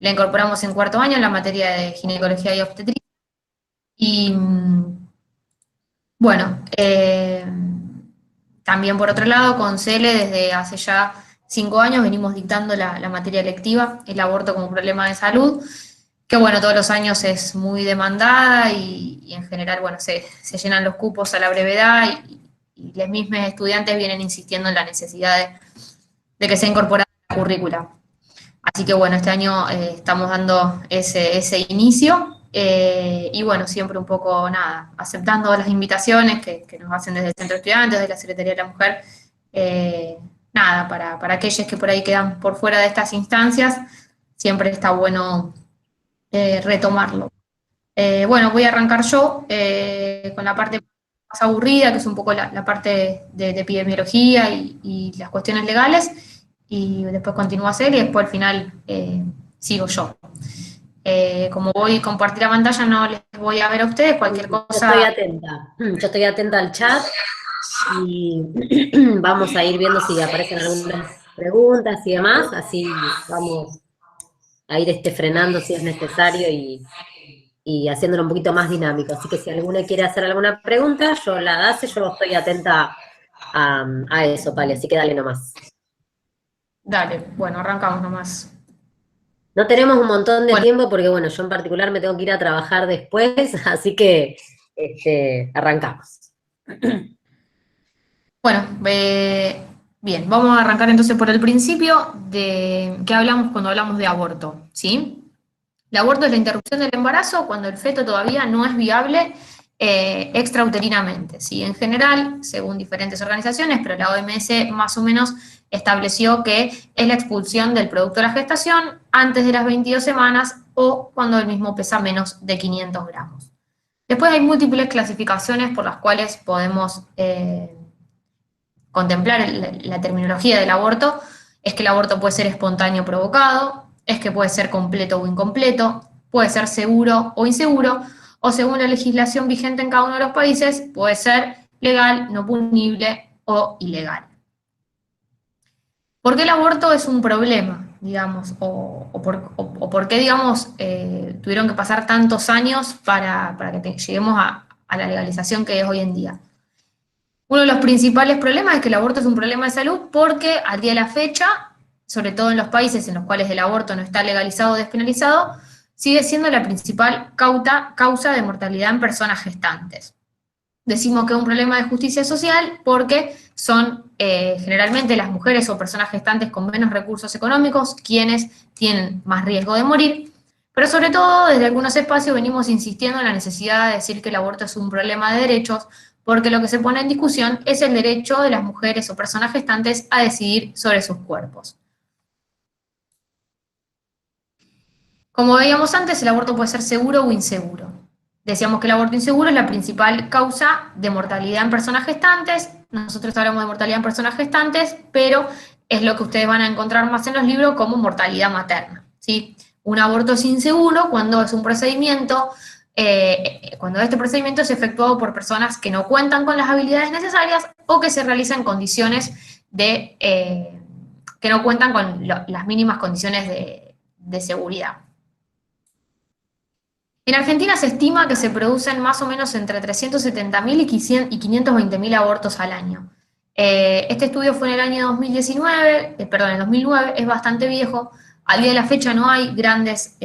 La incorporamos en cuarto año en la materia de ginecología y obstetricia. Y bueno, también por otro lado, con CELE desde hace ya 5 años venimos dictando la materia electiva, el aborto como problema de salud, que bueno, todos los años es muy demandada y en general, bueno, se llenan los cupos a la brevedad y los mismos estudiantes vienen insistiendo en la necesidad de que sea incorporada a la currícula. Así que bueno, este año estamos dando ese inicio y bueno, siempre un poco nada, aceptando las invitaciones que nos hacen desde el Centro de Estudiantes, de la Secretaría de la Mujer, eh, nada, para aquellos que por ahí quedan por fuera de estas instancias, siempre está bueno retomarlo. Bueno, voy a arrancar yo con la parte más aburrida, que es un poco la parte de epidemiología y las cuestiones legales, y después continúa a hacer y después al final sigo yo. Como voy a compartir la pantalla, no les voy a ver a ustedes, cualquier Yo estoy cosa. atenta. Yo estoy atenta al chat y vamos a ir viendo si aparecen algunas preguntas y demás, así vamos a ir frenando si es necesario y haciéndolo un poquito más dinámico. Así que si alguna quiere hacer alguna pregunta, yo la hace, yo estoy atenta a eso, Pali, así que dale nomás. Dale, bueno, arrancamos nomás. No tenemos un montón de Bueno, tiempo porque, bueno, yo en particular me tengo que ir a trabajar después, así que arrancamos. bueno, bien, vamos a arrancar entonces por el principio de qué hablamos cuando hablamos de aborto, ¿sí? El aborto es la interrupción del embarazo cuando el feto todavía no es viable extrauterinamente. ¿Sí? En general, según diferentes organizaciones, pero la OMS más o menos estableció que es la expulsión del producto de la gestación antes de las 22 semanas o cuando el mismo pesa menos de 500 gramos. Después hay múltiples clasificaciones por las cuales podemos contemplar la terminología del aborto. Es que el aborto puede ser espontáneo provocado, es que puede ser completo o incompleto, puede ser seguro o inseguro, o según la legislación vigente en cada uno de los países, puede ser legal, no punible o ilegal. ¿Por qué el aborto es un problema, digamos? O por qué, digamos, tuvieron que pasar tantos años para que lleguemos a la legalización que es hoy en día? Uno de los principales problemas es que el aborto es un problema de salud porque al día de la fecha, sobre todo en los países en los cuales el aborto no está legalizado o despenalizado, sigue siendo la principal causa de mortalidad en personas gestantes. Decimos que es un problema de justicia social porque son generalmente las mujeres o personas gestantes con menos recursos económicos quienes tienen más riesgo de morir, pero sobre todo desde algunos espacios venimos insistiendo en la necesidad de decir que el aborto es un problema de derechos porque lo que se pone en discusión es el derecho de las mujeres o personas gestantes a decidir sobre sus cuerpos. Como veíamos antes, el aborto puede ser seguro o inseguro. Decíamos que el aborto inseguro es la principal causa de mortalidad en personas gestantes. Nosotros hablamos de mortalidad en personas gestantes, pero es lo que ustedes van a encontrar más en los libros como mortalidad materna. ¿Sí? Un aborto es inseguro cuando es un procedimiento, cuando este procedimiento es efectuado por personas que no cuentan con las habilidades necesarias o que se realiza en condiciones que no cuentan con las mínimas condiciones de seguridad. En Argentina se estima que se producen más o menos entre 370.000 y 520.000 abortos al año. Este estudio fue en el año 2019, perdón, en 2009, es bastante viejo. Al día de la fecha no hay grandes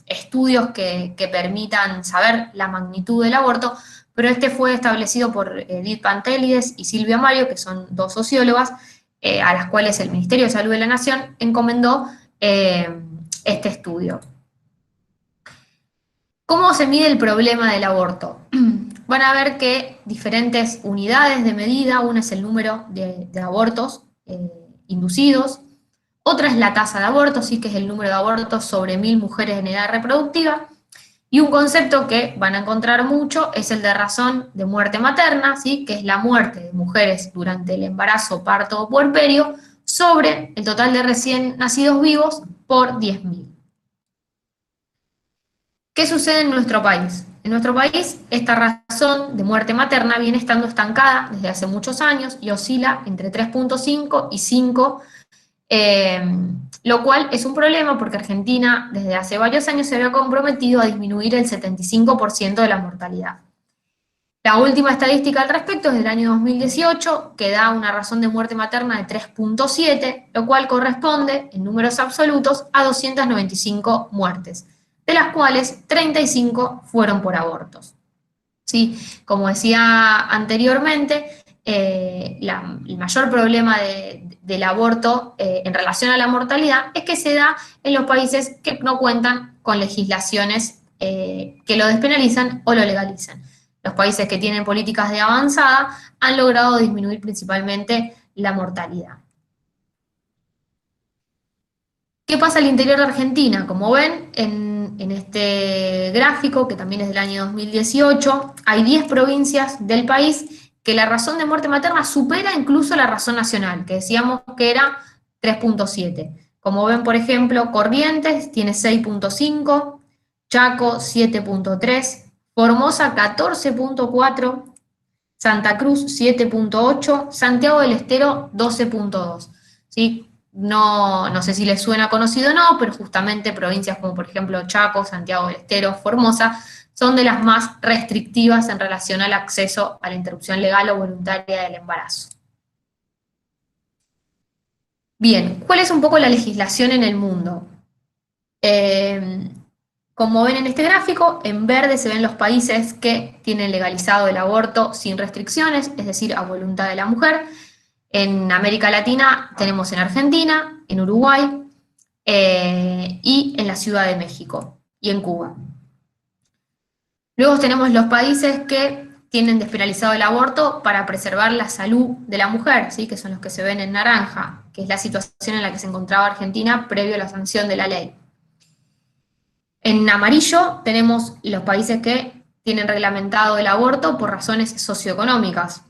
estudios que permitan saber la magnitud del aborto, pero este fue establecido por Edith Pantelides y Silvia Mario, que son dos sociólogas, a las cuales el Ministerio de Salud de la Nación encomendó este estudio. ¿Cómo se mide el problema del aborto? Van a ver que diferentes unidades de medida, una es el número de abortos inducidos, otra es la tasa de abortos, sí que es el número de abortos sobre 1.000 mujeres en edad reproductiva, y un concepto que van a encontrar mucho es el de razón de muerte materna, ¿sí? Que es la muerte de mujeres durante el embarazo, parto o puerperio sobre el total de recién nacidos vivos por 10.000. ¿Qué sucede en nuestro país? En nuestro país, esta razón de muerte materna viene estando estancada desde hace muchos años y oscila entre 3.5 y 5 Lo cual es un problema porque Argentina desde hace varios años se había comprometido a disminuir el 75% de la mortalidad. La última estadística al respecto es del año 2018, que da una razón de muerte materna de 3.7, lo cual corresponde, en números absolutos, a 295 muertes, de las cuales 35 fueron por abortos. ¿Sí? Como decía anteriormente, el mayor problema del aborto en relación a la mortalidad es que se da en los países que no cuentan con legislaciones que lo despenalizan o lo legalizan. Los países que tienen políticas de avanzada han logrado disminuir principalmente la mortalidad. ¿Qué pasa al interior de Argentina? Como ven, en este gráfico, que también es del año 2018, hay 10 provincias del país que la razón de muerte materna supera incluso la razón nacional, que decíamos que era 3.7. Como ven, por ejemplo, Corrientes tiene 6.5, Chaco 7.3, Formosa 14.4, Santa Cruz 7.8, Santiago del Estero 12.2. ¿Sí? No sé si les suena conocido o no, pero justamente provincias como por ejemplo Chaco, Santiago del Estero, Formosa, son de las más restrictivas en relación al acceso a la interrupción legal o voluntaria del embarazo. Bien, ¿cuál es un poco la legislación en el mundo? Como ven en este gráfico, en verde se ven los países que tienen legalizado el aborto sin restricciones, es decir, a voluntad de la mujer. En América Latina tenemos en Argentina, en Uruguay y en la Ciudad de México y en Cuba. Luego tenemos los países que tienen despenalizado el aborto para preservar la salud de la mujer, ¿sí? Que son los que se ven en naranja, que es la situación en la que se encontraba Argentina previo a la sanción de la ley. En amarillo tenemos los países que tienen reglamentado el aborto por razones socioeconómicas.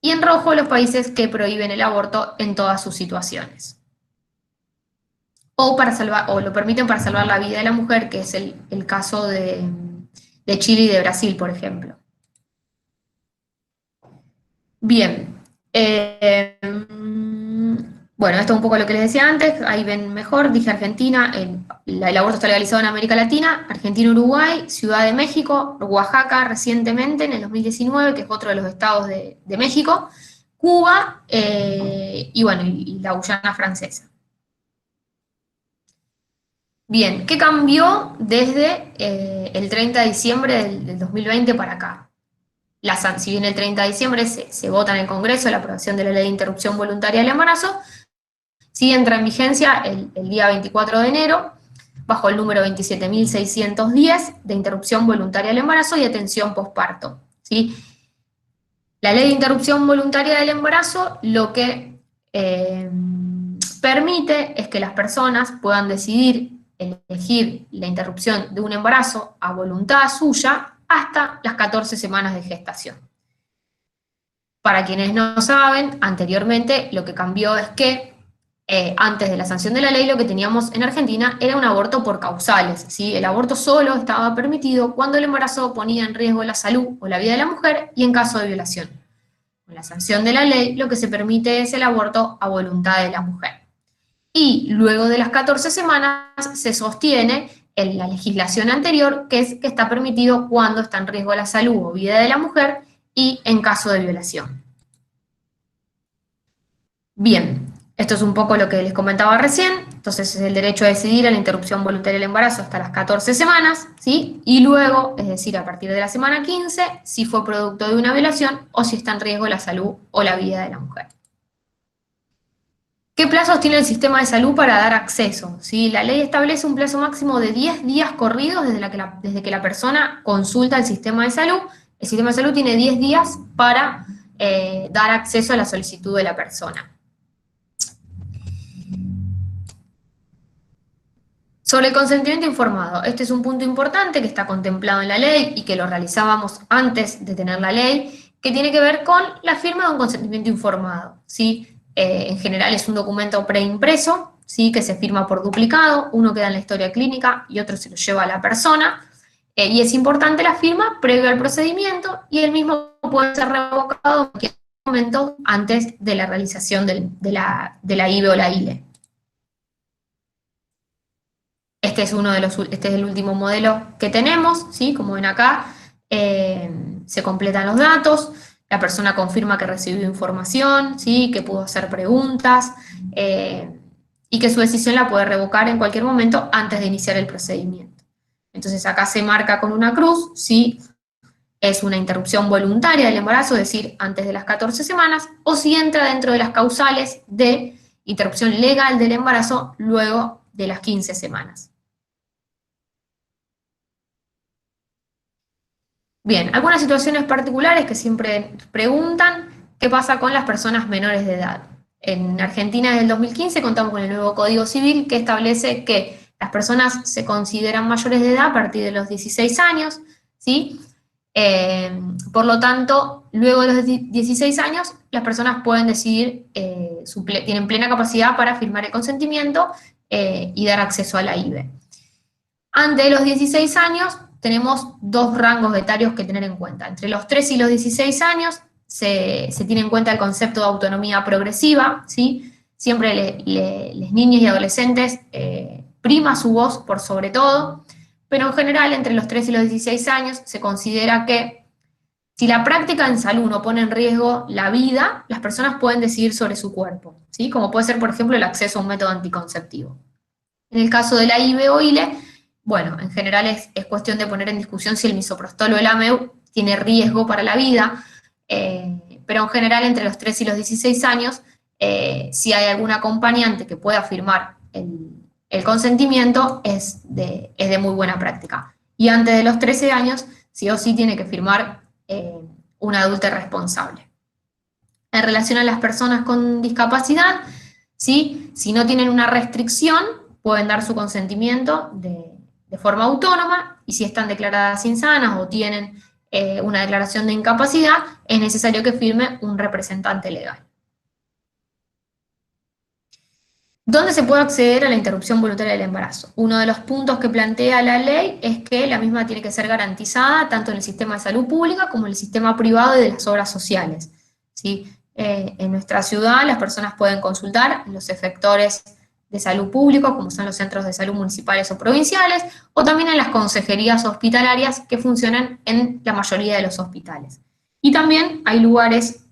Y en rojo los países que prohíben el aborto en todas sus situaciones. O lo permiten para salvar la vida de la mujer, que es el caso de Chile y de Brasil, por ejemplo. Bien. Bueno, esto es un poco lo que les decía antes, ahí ven mejor, dije Argentina, el aborto está legalizado en América Latina, Argentina, Uruguay, Ciudad de México, Oaxaca recientemente, en el 2019, que es otro de los estados de México, Cuba, y bueno, y la Guyana francesa. Bien, ¿qué cambió desde el 30 de diciembre del 2020 para acá? Si bien el 30 de diciembre se vota en el Congreso la aprobación de la Ley de Interrupción Voluntaria del Embarazo, sí entra en vigencia el día 24 de enero, bajo el número 27.610 de interrupción voluntaria del embarazo y atención posparto. ¿Sí? La Ley de Interrupción Voluntaria del Embarazo lo que permite es que las personas puedan decidir elegir la interrupción de un embarazo a voluntad suya hasta las 14 semanas de gestación. Para quienes no saben, anteriormente lo que cambió es que antes de la sanción de la ley lo que teníamos en Argentina era un aborto por causales, ¿sí? El aborto solo estaba permitido cuando el embarazo ponía en riesgo la salud o la vida de la mujer y en caso de violación. Con la sanción de la ley lo que se permite es el aborto a voluntad de la mujer. Y luego de las 14 semanas se sostiene en la legislación anterior, que es que está permitido cuando está en riesgo la salud o vida de la mujer y en caso de violación. Bien, esto es un poco lo que les comentaba recién, entonces es el derecho a decidir a la interrupción voluntaria del embarazo hasta las 14 semanas, ¿sí? Y luego, es decir, a partir de la semana 15, si fue producto de una violación o si está en riesgo la salud o la vida de la mujer. ¿Qué plazos tiene el sistema de salud para dar acceso? ¿Sí? La ley establece un plazo máximo de 10 días corridos desde que la persona consulta el sistema de salud. El sistema de salud tiene 10 días para dar acceso a la solicitud de la persona. Sobre el consentimiento informado, este es un punto importante que está contemplado en la ley y que lo realizábamos antes de tener la ley, que tiene que ver con la firma de un consentimiento informado, ¿sí? En general es un documento preimpreso, ¿sí? Que se firma por duplicado, uno queda en la historia clínica y otro se lo lleva a la persona, y es importante la firma previo al procedimiento y el mismo puede ser revocado en cualquier momento antes de la realización de la IVE o la ILE. Este es el último modelo que tenemos, ¿sí? Como ven acá, se completan los datos, la persona confirma que recibió información, ¿sí? Que pudo hacer preguntas, y que su decisión la puede revocar en cualquier momento antes de iniciar el procedimiento. Entonces acá se marca con una cruz si es una interrupción voluntaria del embarazo, es decir, antes de las 14 semanas, o si entra dentro de las causales de interrupción legal del embarazo luego de las 15 semanas. Bien, algunas situaciones particulares que siempre preguntan, ¿qué pasa con las personas menores de edad? En Argentina desde el 2015 contamos con el nuevo Código Civil que establece que las personas se consideran mayores de edad a partir de los 16 años, ¿sí? Por lo tanto, luego de los 16 años, las personas pueden decidir, tienen plena capacidad para firmar el consentimiento y dar acceso a la IVE. Antes de los 16 años, tenemos dos rangos etarios que tener en cuenta. Entre los 3 y los 16 años se tiene en cuenta el concepto de autonomía progresiva, ¿sí? Siempre les niños y adolescentes prima su voz por sobre todo, pero en general entre los 3 y los 16 años se considera que si la práctica en salud no pone en riesgo la vida, las personas pueden decidir sobre su cuerpo, ¿sí? Como puede ser, por ejemplo, el acceso a un método anticonceptivo. En el caso de la IVE o ILE, bueno, en general es cuestión de poner en discusión si el misoprostol o el AMEU tiene riesgo para la vida, pero en general entre los 3 y los 16 años, si hay algún acompañante que pueda firmar el consentimiento, es de muy buena práctica. Y antes de los 13 años, sí o sí tiene que firmar un adulto responsable. En relación a las personas con discapacidad, ¿sí? Si no tienen una restricción, pueden dar su consentimiento de forma autónoma, y si están declaradas insanas o tienen una declaración de incapacidad, es necesario que firme un representante legal. ¿Dónde se puede acceder a la interrupción voluntaria del embarazo? Uno de los puntos que plantea la ley es que la misma tiene que ser garantizada tanto en el sistema de salud pública como en el sistema privado y de las obras sociales, ¿sí? En nuestra ciudad las personas pueden consultar los efectores de salud público, como son los centros de salud municipales o provinciales, o también en las consejerías hospitalarias que funcionan en la mayoría de los hospitales. Y también hay lugares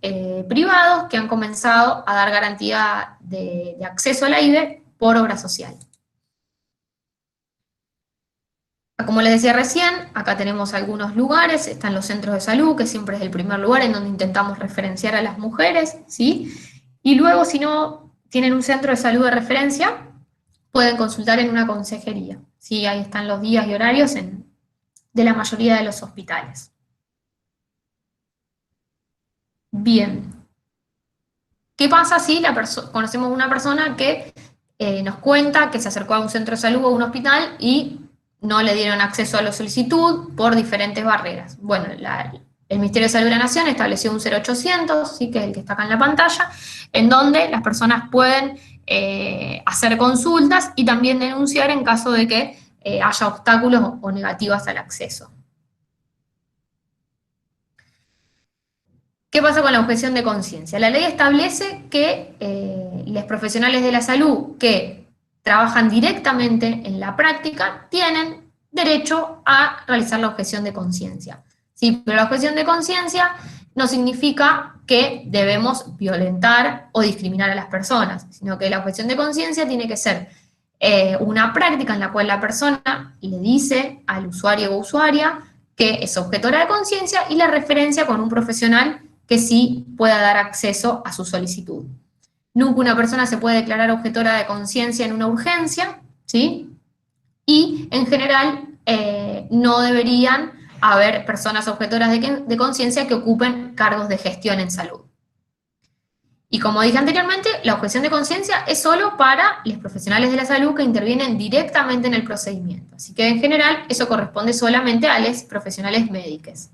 privados que han comenzado a dar garantía de acceso a la IVE por obra social. Como les decía recién, acá tenemos algunos lugares, están los centros de salud, que siempre es el primer lugar en donde intentamos referenciar a las mujeres, ¿sí? Y luego, si no tienen un centro de salud de referencia, pueden consultar en una consejería, ¿sí? Ahí están los días y horarios de la mayoría de los hospitales. Bien. ¿Qué pasa si conocemos una persona que nos cuenta que se acercó a un centro de salud o a un hospital y no le dieron acceso a la solicitud por diferentes barreras? Bueno, el Ministerio de Salud de la Nación estableció un 0800, ¿sí? Que es el que está acá en la pantalla, en donde las personas pueden hacer consultas y también denunciar en caso de que haya obstáculos o negativas al acceso. ¿Qué pasa con la objeción de conciencia? La ley establece que los profesionales de la salud que trabajan directamente en la práctica tienen derecho a realizar la objeción de conciencia. Sí, pero la objeción de conciencia no significa que debemos violentar o discriminar a las personas, sino que la objeción de conciencia tiene que ser una práctica en la cual la persona le dice al usuario o usuaria que es objetora de conciencia y la referencia con un profesional que sí pueda dar acceso a su solicitud. Nunca una persona se puede declarar objetora de conciencia en una urgencia, ¿sí? Y en general no deberían haber personas objetoras de conciencia que ocupen cargos de gestión en salud. Y como dije anteriormente, la objeción de conciencia es solo para los profesionales de la salud que intervienen directamente en el procedimiento. Así que en general eso corresponde solamente a los profesionales médicos.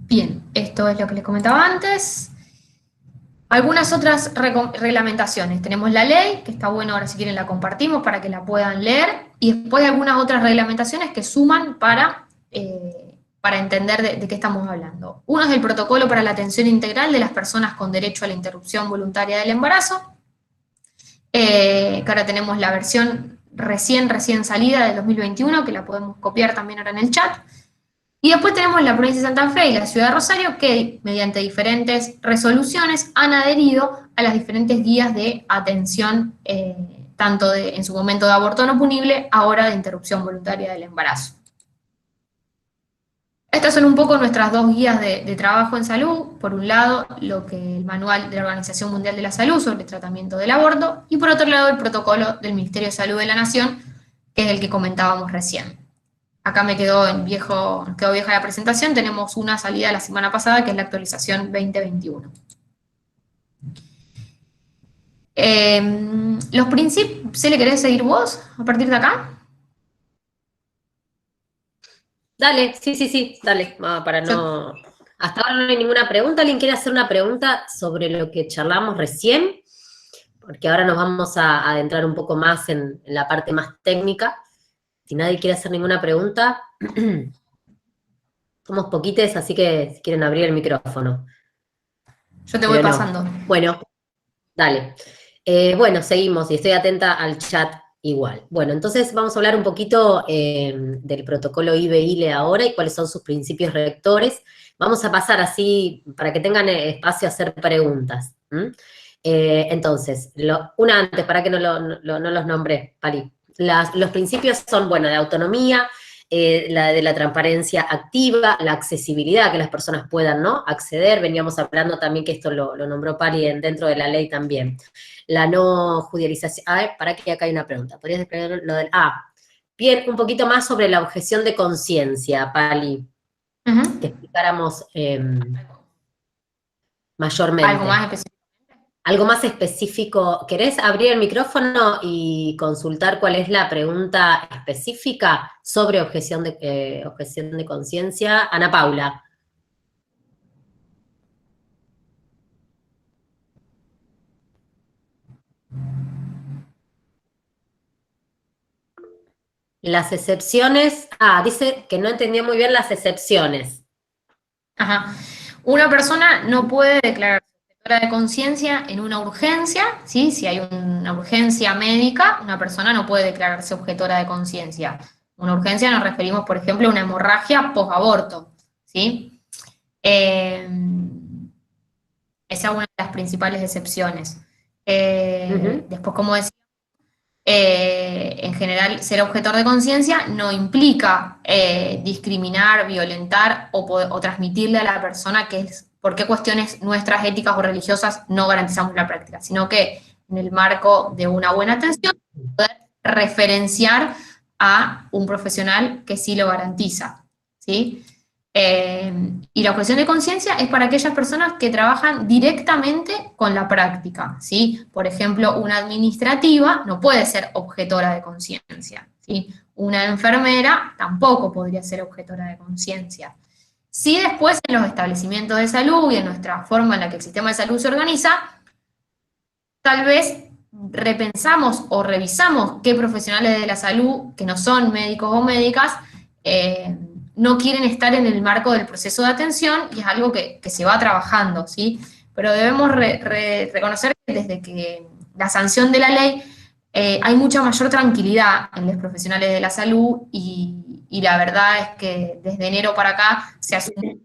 Bien, esto es lo que les comentaba antes. Algunas otras reglamentaciones. Tenemos la ley, que está bueno, ahora si quieren la compartimos para que la puedan leer, y después algunas otras reglamentaciones que suman para para entender de qué estamos hablando. Uno es el protocolo para la atención integral de las personas con derecho a la interrupción voluntaria del embarazo, que ahora tenemos la versión recién salida del 2021, que la podemos copiar también ahora en el chat. Y después tenemos la provincia de Santa Fe y la ciudad de Rosario, que mediante diferentes resoluciones han adherido a las diferentes guías de atención, tanto en su momento de aborto no punible, ahora de interrupción voluntaria del embarazo. Estas son un poco nuestras dos guías de trabajo en salud. Por un lado, lo que el manual de la Organización Mundial de la Salud sobre el tratamiento del aborto, y por otro lado, el protocolo del Ministerio de Salud de la Nación, que es el que comentábamos recién. Acá nos quedó vieja la presentación, tenemos una salida la semana pasada, que es la actualización 2021. Los principios, ¿se le querés seguir vos a partir de acá? Dale, sí, dale, para no... Hasta ahora no hay ninguna pregunta. ¿Alguien quiere hacer una pregunta sobre lo que charlamos recién? Porque ahora nos vamos a adentrar un poco más en la parte más técnica. Si nadie quiere hacer ninguna pregunta, somos poquites, así que si quieren abrir el micrófono. Yo te voy pasando. Bueno, dale. Bueno, seguimos y estoy atenta al chat igual. Bueno, entonces vamos a hablar un poquito del protocolo IBE-ILE ahora y cuáles son sus principios rectores. Vamos a pasar así para que tengan espacio a hacer preguntas. Entonces, una antes, para que no los nombré, Pali. Los principios son, bueno, de autonomía, de la transparencia activa, la accesibilidad, que las personas puedan, ¿no?, acceder. Veníamos hablando también, que esto lo nombró Pali dentro de la ley también. La no judicialización. A ver, para que acá hay una pregunta. ¿Podrías explicar lo del... bien, un poquito más sobre la objeción de conciencia, Pali. Que explicáramos mayormente. ¿Algo más específico? Algo más específico. ¿Querés abrir el micrófono y consultar cuál es la pregunta específica sobre objeción de conciencia? Ana Paula. Las excepciones... dice que no entendió muy bien las excepciones. Ajá. Una persona no puede declararse objetora de conciencia en una urgencia, ¿sí? Si hay una urgencia médica, una persona no puede declararse objetora de conciencia. Una urgencia nos referimos, por ejemplo, a una hemorragia post-aborto, ¿sí? Esa es una de las principales excepciones. Después, como decía, en general, ser objetor de conciencia no implica discriminar, violentar o transmitirle a la persona por qué cuestiones nuestras éticas o religiosas no garantizamos la práctica, sino que en el marco de una buena atención, poder referenciar a un profesional que sí lo garantiza, ¿sí? Y la objeción de conciencia es para aquellas personas que trabajan directamente con la práctica, ¿sí? Por ejemplo, una administrativa no puede ser objetora de conciencia, ¿sí? Una enfermera tampoco podría ser objetora de conciencia. Si después en los establecimientos de salud y en nuestra forma en la que el sistema de salud se organiza, tal vez repensamos o revisamos qué profesionales de la salud, que no son médicos o médicas, no quieren estar en el marco del proceso de atención, y es algo que se va trabajando, ¿sí? Pero debemos reconocer que desde que la sanción de la ley hay mucha mayor tranquilidad en los profesionales de la salud, y la verdad es que desde enero para acá se asume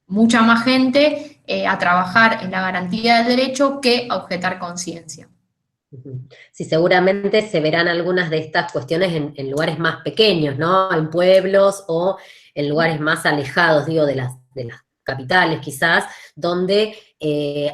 mucha más gente a trabajar en la garantía del derecho que a objetar conciencia. Sí, seguramente se verán algunas de estas cuestiones en lugares más pequeños, ¿no? En pueblos o en lugares más alejados, digo, de las capitales quizás, donde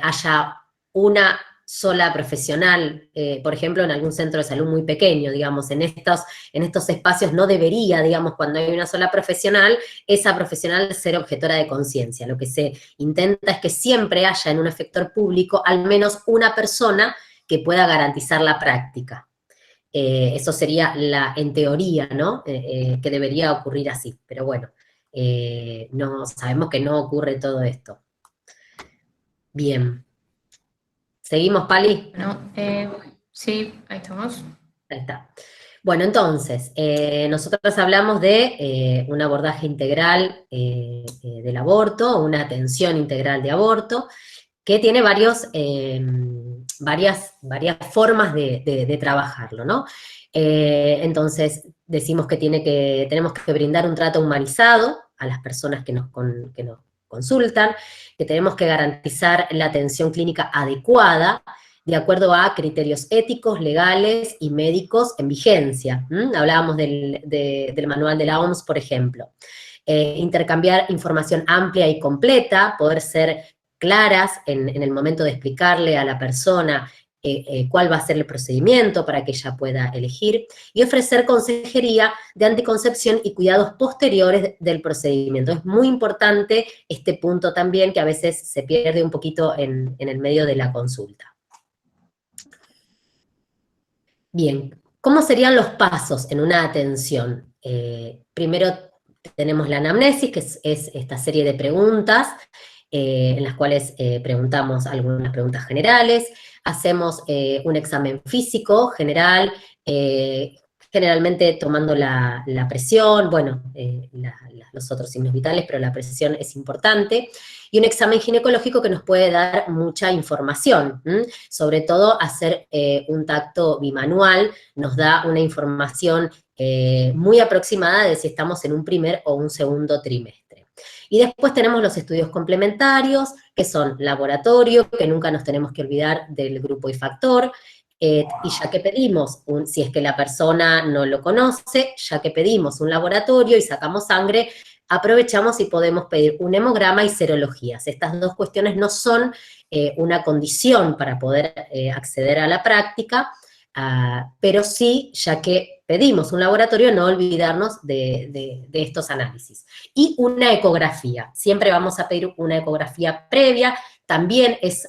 haya una sola profesional, por ejemplo, en algún centro de salud muy pequeño, digamos, en estos espacios no debería, digamos, cuando hay una sola profesional, esa profesional ser objetora de conciencia. Lo que se intenta es que siempre haya en un efector público al menos una persona que pueda garantizar la práctica. Eso sería en teoría, ¿no? Que debería ocurrir así, pero bueno, no, sabemos que no ocurre todo esto. Bien. ¿Seguimos, Pali? Bueno, sí, ahí estamos. Ahí está. Bueno, entonces, nosotros hablamos de un abordaje integral del aborto, una atención integral de aborto, que tiene varias formas de trabajarlo, ¿no? Entonces, decimos que tenemos que brindar un trato humanizado a las personas que nos consultan, que tenemos que garantizar la atención clínica adecuada, de acuerdo a criterios éticos, legales y médicos en vigencia. Hablábamos del manual de la OMS, por ejemplo. Intercambiar información amplia y completa, poder ser claras en el momento de explicarle a la persona cuál va a ser el procedimiento para que ella pueda elegir, y ofrecer consejería de anticoncepción y cuidados posteriores del procedimiento. Es muy importante este punto también, que a veces se pierde un poquito en el medio de la consulta. Bien, ¿cómo serían los pasos en una atención? Primero tenemos la anamnesis, que es esta serie de preguntas, en las cuales preguntamos algunas preguntas generales, hacemos un examen físico general, generalmente tomando la presión, bueno, los otros signos vitales, pero la presión es importante, y un examen ginecológico que nos puede dar mucha información, sobre todo hacer un tacto bimanual nos da una información muy aproximada de si estamos en un primer o un segundo trimestre. Y después tenemos los estudios complementarios, que son laboratorio, que nunca nos tenemos que olvidar del grupo y factor, y ya que pedimos, si es que la persona no lo conoce, ya que pedimos un laboratorio y sacamos sangre, aprovechamos y podemos pedir un hemograma y serologías. Estas dos cuestiones no son una condición para poder acceder a la práctica, pero sí, ya que pedimos un laboratorio, no olvidarnos de estos análisis. Y una ecografía. Siempre vamos a pedir una ecografía previa. También es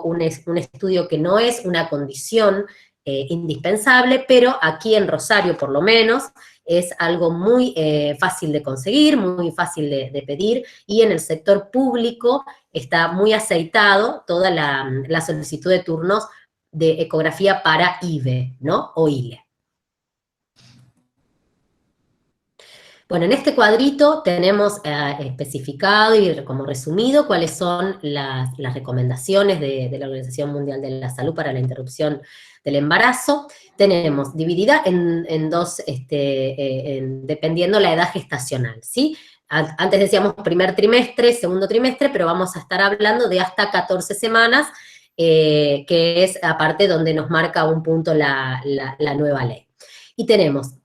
un estudio que no es una condición indispensable, pero aquí en Rosario, por lo menos, es algo muy fácil de conseguir, muy fácil de pedir, y en el sector público está muy aceitado toda la solicitud de turnos de ecografía para IVE, ¿no? O ILE. Bueno, en este cuadrito tenemos especificado y como resumido cuáles son las recomendaciones de la Organización Mundial de la Salud para la interrupción del embarazo. Tenemos dividida en dos, dependiendo la edad gestacional, ¿sí? Antes decíamos primer trimestre, segundo trimestre, pero vamos a estar hablando de hasta 14 semanas, que es aparte donde nos marca un punto la nueva ley. Y tenemos,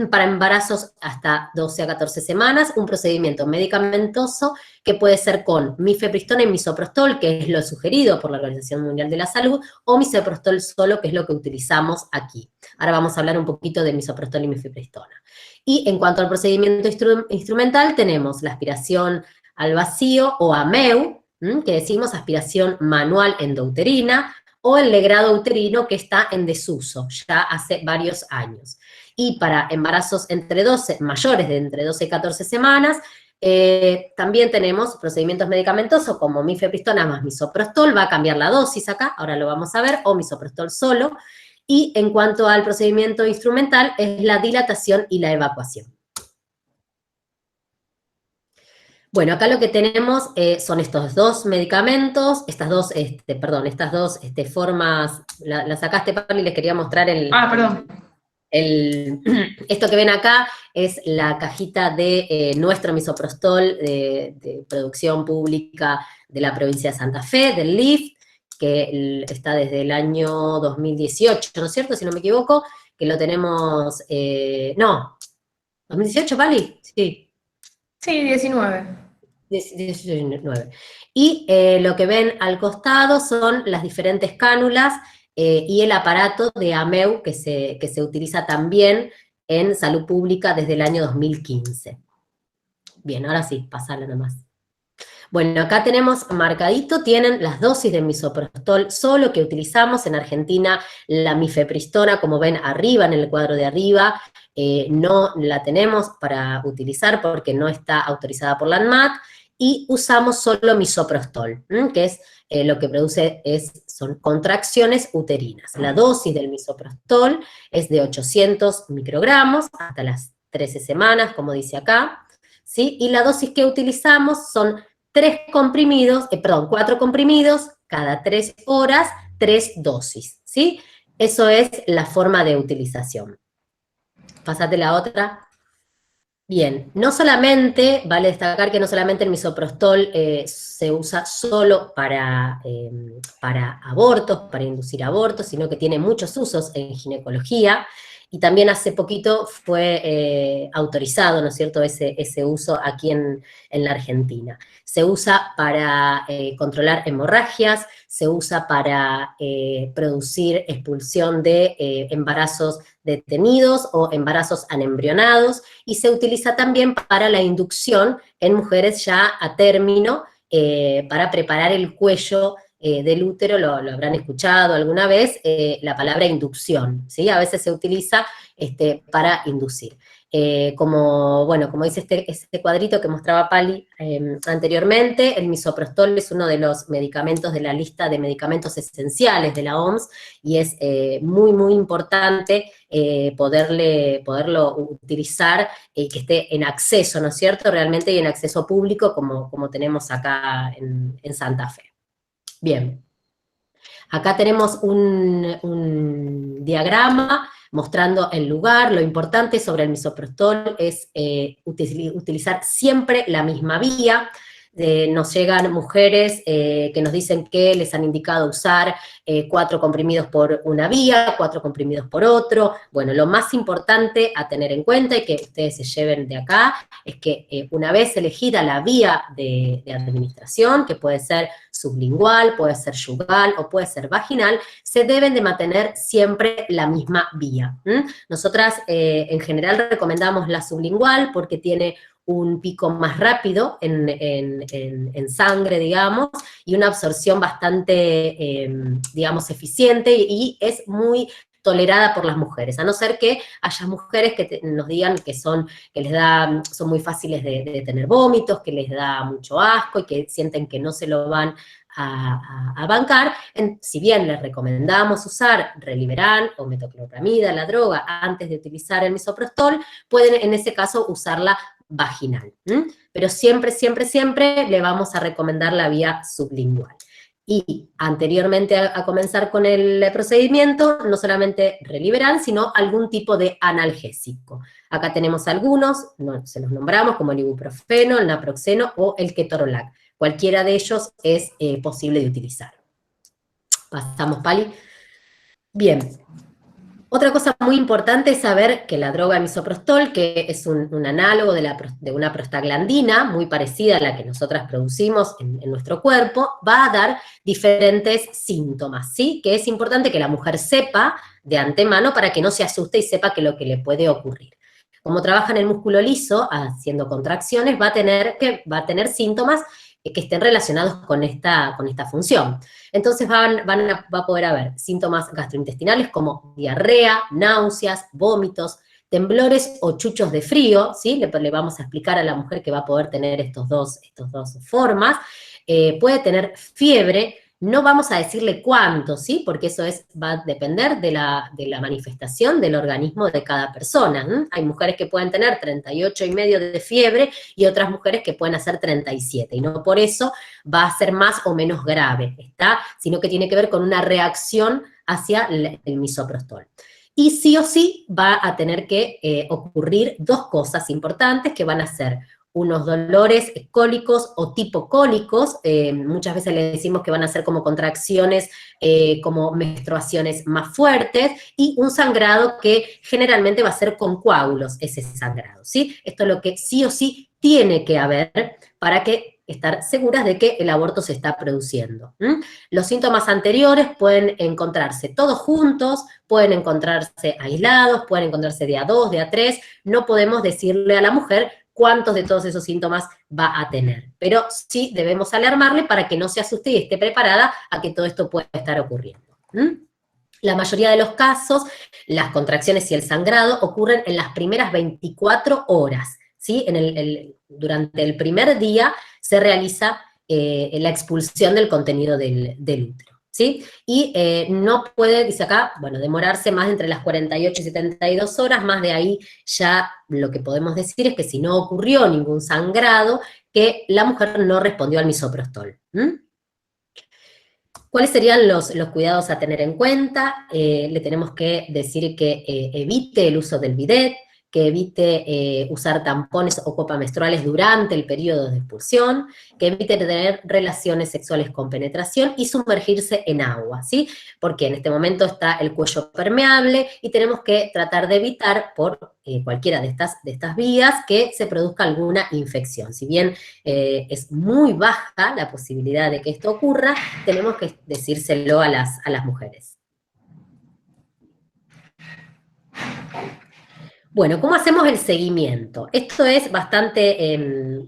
para embarazos hasta 12 a 14 semanas, un procedimiento medicamentoso que puede ser con mifepristona y misoprostol, que es lo sugerido por la Organización Mundial de la Salud, o misoprostol solo, que es lo que utilizamos aquí. Ahora vamos a hablar un poquito de misoprostol y mifepristona. Y en cuanto al procedimiento instrumental, tenemos la aspiración al vacío o AMEU, que decimos aspiración manual endouterina, o el legrado uterino, que está en desuso ya hace varios años. Y para embarazos mayores de entre 12 y 14 semanas, también tenemos procedimientos medicamentosos como mifepristona más misoprostol, va a cambiar la dosis acá, ahora lo vamos a ver, o misoprostol solo. Y en cuanto al procedimiento instrumental, es la dilatación y la evacuación. Bueno, acá lo que tenemos son estos dos medicamentos, estas dos formas, la sacaste, Pablo, y les quería mostrar perdón. Esto que ven acá es la cajita de nuestro misoprostol de producción pública de la provincia de Santa Fe, del LIF, que está desde el año 2018, ¿no es cierto? Si no me equivoco, que lo tenemos, no, ¿2018, Pali? Sí. Sí, 19. 19. Y lo que ven al costado son las diferentes cánulas y el aparato de AMEU que se utiliza también en salud pública desde el año 2015. Bien, ahora sí, pasala nomás. Bueno, acá tenemos marcadito, tienen las dosis de misoprostol solo que utilizamos en Argentina, la mifepristona, como ven arriba, en el cuadro de arriba, no la tenemos para utilizar porque no está autorizada por la ANMAT, y usamos solo misoprostol, que es lo que produce son contracciones uterinas. La dosis del misoprostol es de 800 microgramos hasta las 13 semanas, como dice acá, ¿sí? Y la dosis que utilizamos son 4 comprimidos cada 3 horas, 3 dosis, ¿sí? Eso es la forma de utilización. Pásate la otra. Bien, no solamente, vale destacar que no solamente el misoprostol se usa solo para abortos, para inducir abortos, sino que tiene muchos usos en ginecología, y también hace poquito fue autorizado, ¿no es cierto?, ese uso aquí en la Argentina. Se usa para controlar hemorragias, se usa para producir expulsión de embarazos detenidos o embarazos anembrionados, y se utiliza también para la inducción en mujeres ya a término, para preparar el cuello del útero. Lo habrán escuchado alguna vez, la palabra inducción, ¿sí? A veces se utiliza para inducir. Como dice este cuadrito que mostraba Pali anteriormente, el misoprostol es uno de los medicamentos de la lista de medicamentos esenciales de la OMS, y es muy, muy importante poderlo utilizar, que esté en acceso, ¿no es cierto?, realmente, y en acceso público, como tenemos acá en Santa Fe. Bien, acá tenemos un diagrama mostrando el lugar. Lo importante sobre el misoprostol es utilizar siempre la misma vía. Nos llegan mujeres que nos dicen que les han indicado usar 4 comprimidos por una vía, 4 comprimidos por otro. Bueno, lo más importante a tener en cuenta y que ustedes se lleven de acá es que una vez elegida la vía de administración, que puede ser sublingual, puede ser yugal o puede ser vaginal, se deben de mantener siempre la misma vía. Nosotras en general recomendamos la sublingual porque tiene un pico más rápido en sangre, digamos, y una absorción bastante, digamos, eficiente, y es muy tolerada por las mujeres, a no ser que haya mujeres que nos digan que son muy fáciles de tener vómitos, que les da mucho asco y que sienten que no se lo van a bancar. Si bien les recomendamos usar Reliberan o metoclopramida, la droga, antes de utilizar el misoprostol, pueden en ese caso usarla vaginal. Pero siempre, siempre, siempre le vamos a recomendar la vía sublingual. Y anteriormente a comenzar con el procedimiento, no solamente Reliberan, sino algún tipo de analgésico. Acá tenemos algunos, se los nombramos, como el ibuprofeno, el naproxeno o el ketorolac. Cualquiera de ellos es posible de utilizar. Pasamos, Pali. Bien. Otra cosa muy importante es saber que la droga misoprostol, que es un análogo de una prostaglandina, muy parecida a la que nosotras producimos en nuestro cuerpo, va a dar diferentes síntomas, ¿sí? Que es importante que la mujer sepa de antemano para que no se asuste y sepa que lo que le puede ocurrir. Como trabaja en el músculo liso, haciendo contracciones, va a tener síntomas que estén relacionados con esta función. Entonces va a poder haber síntomas gastrointestinales como diarrea, náuseas, vómitos, temblores o chuchos de frío, ¿sí? Le vamos a explicar a la mujer que va a poder tener estos dos formas. Puede tener fiebre. No vamos a decirle cuánto, ¿sí? Porque eso va a depender de la manifestación del organismo de cada persona. Hay mujeres que pueden tener 38,5 de fiebre y otras mujeres que pueden hacer 37, y no por eso va a ser más o menos grave, ¿está? Sino que tiene que ver con una reacción hacia el misoprostol. Y sí o sí va a tener que ocurrir 2 cosas importantes que van a ser unos dolores cólicos o tipo cólicos, muchas veces le decimos que van a ser como contracciones, como menstruaciones más fuertes, y un sangrado que generalmente va a ser con coágulos, ese sangrado, ¿sí? Esto es lo que sí o sí tiene que haber para estar seguras de que el aborto se está produciendo. Los síntomas anteriores pueden encontrarse todos juntos, pueden encontrarse aislados, pueden encontrarse de a 2, de a 3, no podemos decirle a la mujer cuántos de todos esos síntomas va a tener. Pero sí debemos alarmarle para que no se asuste y esté preparada a que todo esto pueda estar ocurriendo. La mayoría de los casos, las contracciones y el sangrado ocurren en las primeras 24 horas, ¿sí? Durante el primer día se realiza la expulsión del contenido del útero. ¿Sí? Y no puede, dice acá, bueno, demorarse más de entre las 48 y 72 horas, más de ahí ya lo que podemos decir es que si no ocurrió ningún sangrado, que la mujer no respondió al misoprostol. ¿Cuáles serían los cuidados a tener en cuenta? Le tenemos que decir que evite el uso del bidet, que evite usar tampones o copas menstruales durante el periodo de expulsión, que evite tener relaciones sexuales con penetración y sumergirse en agua, ¿sí? Porque en este momento está el cuello permeable y tenemos que tratar de evitar por cualquiera de estas vías que se produzca alguna infección. Si bien es muy baja la posibilidad de que esto ocurra, tenemos que decírselo a las mujeres. Bueno, ¿cómo hacemos el seguimiento? Esto es bastante,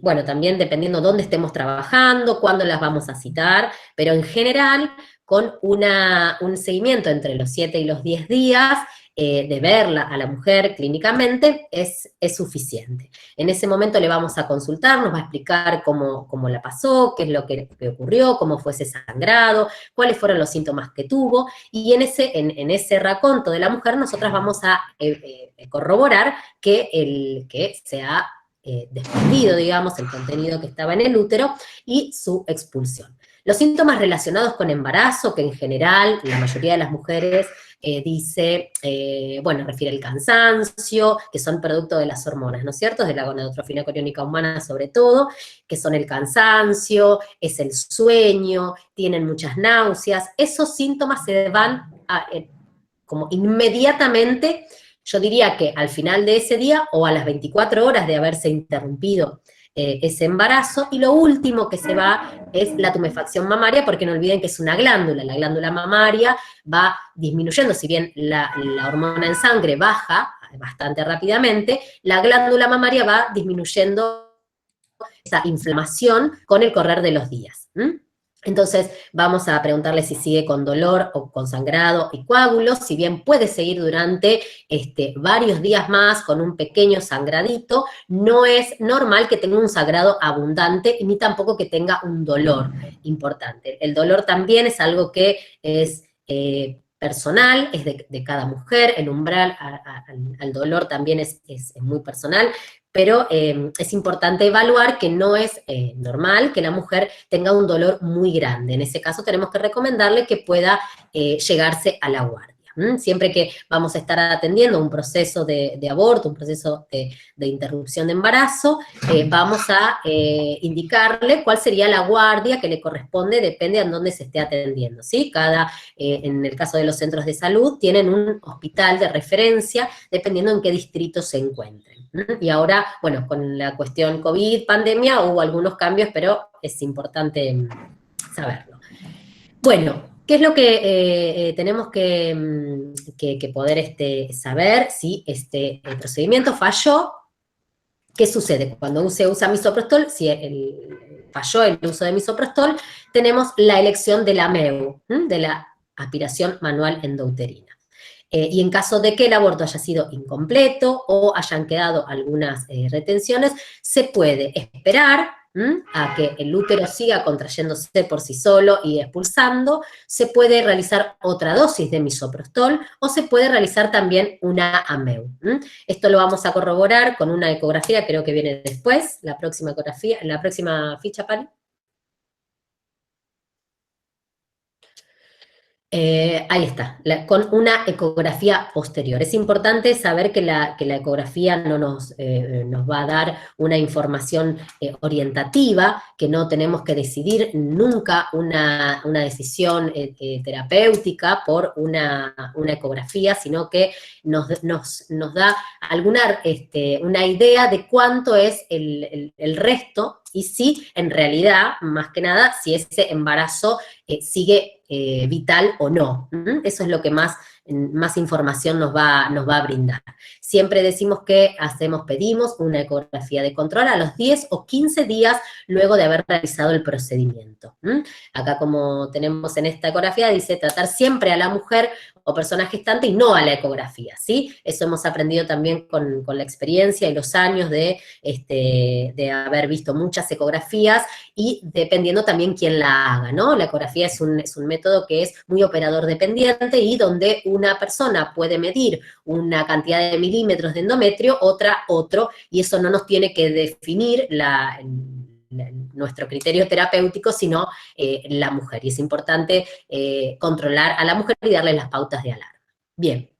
bueno, también dependiendo dónde estemos trabajando, cuándo las vamos a citar, pero en general con un seguimiento entre los 7 y los 10 días de verla a la mujer clínicamente es suficiente. En ese momento le vamos a consultar, nos va a explicar cómo la pasó, qué es lo que ocurrió, cómo fue ese sangrado, cuáles fueron los síntomas que tuvo, y en ese raconto de la mujer nosotras vamos a corroborar que se ha desprendido, digamos, el contenido que estaba en el útero y su expulsión. Los síntomas relacionados con embarazo, que en general la mayoría de las mujeres dice, bueno, refiere al cansancio, que son producto de las hormonas, ¿no es cierto? De la gonadotrofina coriónica humana sobre todo, que son el cansancio, es el sueño, tienen muchas náuseas. Esos síntomas se van como inmediatamente, yo diría que al final de ese día o a las 24 horas de haberse interrumpido ese embarazo, y lo último que se va es la tumefacción mamaria, porque no olviden que es una glándula, la glándula mamaria va disminuyendo, si bien la hormona en sangre baja bastante rápidamente, la glándula mamaria va disminuyendo esa inflamación con el correr de los días. Entonces vamos a preguntarle si sigue con dolor o con sangrado y coágulos, si bien puede seguir durante varios días más con un pequeño sangradito, no es normal que tenga un sangrado abundante ni tampoco que tenga un dolor importante. El dolor también es algo que es personal, es de cada mujer, el umbral al dolor también es muy personal, pero es importante evaluar que no es normal que la mujer tenga un dolor muy grande. En ese caso tenemos que recomendarle que pueda llegarse a la guardia. Siempre que vamos a estar atendiendo un proceso de aborto, un proceso de interrupción de embarazo, vamos a indicarle cuál sería la guardia que le corresponde, depende de dónde se esté atendiendo, ¿sí? En el caso de los centros de salud, tienen un hospital de referencia, dependiendo en qué distrito se encuentren. Y ahora, bueno, con la cuestión COVID, pandemia, hubo algunos cambios, pero es importante saberlo. Bueno, ¿qué es lo que tenemos que poder saber si el procedimiento falló? ¿Qué sucede? Cuando se usa misoprostol, si falló el uso de misoprostol, tenemos la elección de la MEU, de la aspiración manual endouterina. Y en caso de que el aborto haya sido incompleto o hayan quedado algunas retenciones, se puede esperar a que el útero siga contrayéndose por sí solo y expulsando, se puede realizar otra dosis de misoprostol o se puede realizar también una AMEU. Esto lo vamos a corroborar con una ecografía, creo que viene después, la próxima ecografía, la próxima ficha, Pali. Ahí está, con una ecografía posterior. Es importante saber que la ecografía no nos va a dar una información orientativa, que no tenemos que decidir nunca una decisión terapéutica por una ecografía, sino que nos da una idea de cuánto es el resto, y si en realidad, más que nada, si ese embarazo sigue vital o no. Eso es lo que más más información nos va a brindar. Siempre decimos que pedimos una ecografía de control a los 10 o 15 días luego de haber realizado el procedimiento. Acá, como tenemos en esta ecografía, dice tratar siempre a la mujer o persona gestante y no a la ecografía, ¿sí? Eso hemos aprendido también con la experiencia y los años de haber visto muchas ecografías, y dependiendo también quién la haga, ¿no? La ecografía es un método que es muy operador dependiente, y donde una persona puede medir una cantidad de milímetros de endometrio, otra otro, y eso no nos tiene que definir nuestro criterio terapéutico, sino la mujer. Y es importante controlar a la mujer y darle las pautas de alarma. Bien.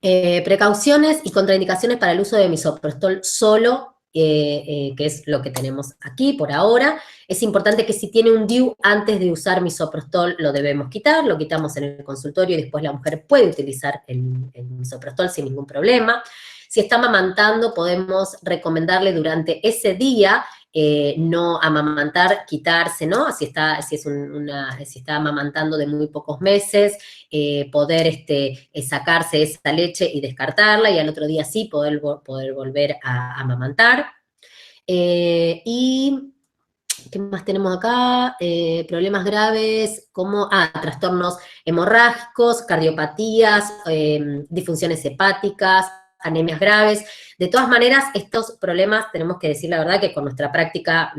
Precauciones y contraindicaciones para el uso de misoprostol solo, que es lo que tenemos aquí por ahora. Es importante que si tiene un DIU antes de usar misoprostol lo debemos quitar, lo quitamos en el consultorio y después la mujer puede utilizar el misoprostol sin ningún problema. Si está amamantando, podemos recomendarle durante ese día no amamantar, quitarse, ¿no? Si está amamantando de muy pocos meses, poder sacarse esa leche y descartarla, y al otro día sí poder volver a amamantar. Y ¿qué más tenemos acá? Problemas graves como trastornos hemorrágicos, cardiopatías, disfunciones hepáticas, anemias graves. De todas maneras, estos problemas, tenemos que decir la verdad que con nuestra práctica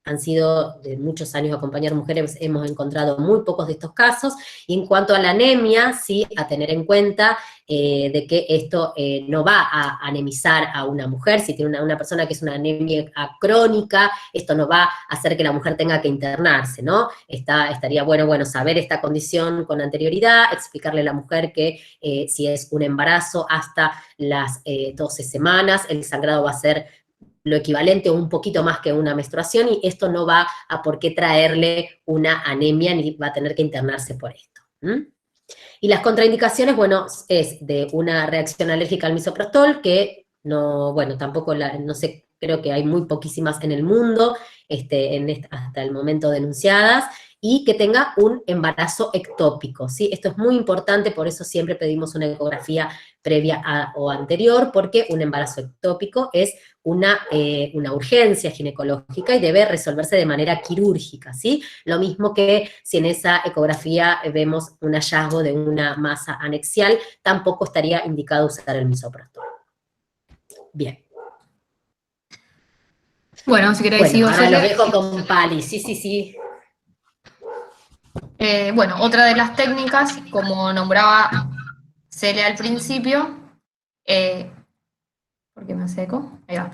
han sido de muchos años acompañar mujeres, hemos encontrado muy pocos de estos casos. Y en cuanto a la anemia, sí, a tener en cuenta de que esto no va a anemizar a una mujer. Si tiene una persona que es una anemia crónica, esto no va a hacer que la mujer tenga que internarse, ¿no? Estaría bueno saber esta condición con anterioridad, explicarle a la mujer que si es un embarazo hasta las 12 semanas, el sangrado va a ser lo equivalente o un poquito más que una menstruación, y esto no va a por qué traerle una anemia ni va a tener que internarse por esto. Y las contraindicaciones, bueno, es de una reacción alérgica al misoprostol, que no, bueno, tampoco, no sé, creo que hay muy poquísimas en el mundo, hasta el momento denunciadas, y que tenga un embarazo ectópico, ¿sí? Esto es muy importante, por eso siempre pedimos una ecografía previa o anterior, porque un embarazo ectópico es una urgencia ginecológica y debe resolverse de manera quirúrgica, ¿sí? Lo mismo que si en esa ecografía vemos un hallazgo de una masa anexial, tampoco estaría indicado usar el misoprostol. Bien. Bueno, si querés sigo, ahora los dejo con Pali, sí. Bueno, otra de las técnicas, como nombraba Cele al principio, ¿por qué me hace eco? Ahí va.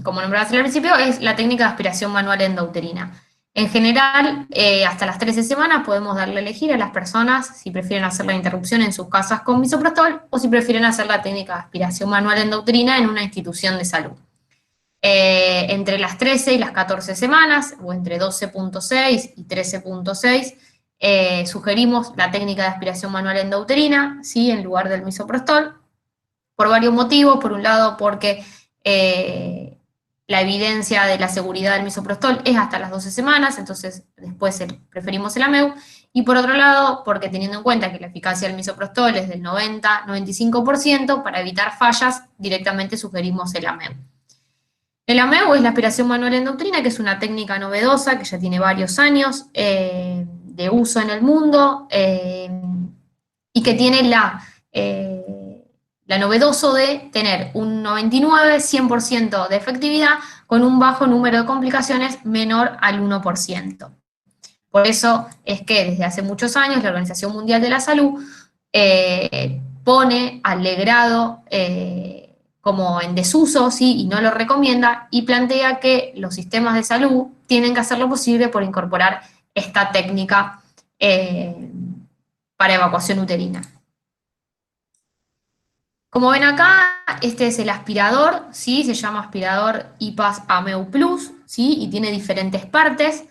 Como nombraba Cele al principio, es la técnica de aspiración manual endouterina. En general, hasta las 13 semanas podemos darle a elegir a las personas si prefieren hacer la interrupción en sus casas con misoprostol o si prefieren hacer la técnica de aspiración manual endouterina en una institución de salud. Entre las 13 y las 14 semanas, o entre 12.6 y 13.6, sugerimos la técnica de aspiración manual endouterina, ¿sí? En lugar del misoprostol, por varios motivos. Por un lado, porque la evidencia de la seguridad del misoprostol es hasta las 12 semanas, entonces después preferimos el AMEU, y por otro lado, porque teniendo en cuenta que la eficacia del misoprostol es del 90-95%, para evitar fallas, directamente sugerimos el AMEU. El AMEU es la aspiración manual endouterina, que es una técnica novedosa que ya tiene varios años de uso en el mundo y que tiene la novedoso de tener un 99-100% de efectividad con un bajo número de complicaciones menor al 1%. Por eso es que desde hace muchos años la Organización Mundial de la Salud pone al legrado como en desuso, ¿sí? Y no lo recomienda, y plantea que los sistemas de salud tienen que hacer lo posible por incorporar esta técnica para evacuación uterina. Como ven acá, este es el aspirador, ¿sí? Se llama aspirador IPAS AMEU Plus, ¿sí? Y tiene diferentes partes,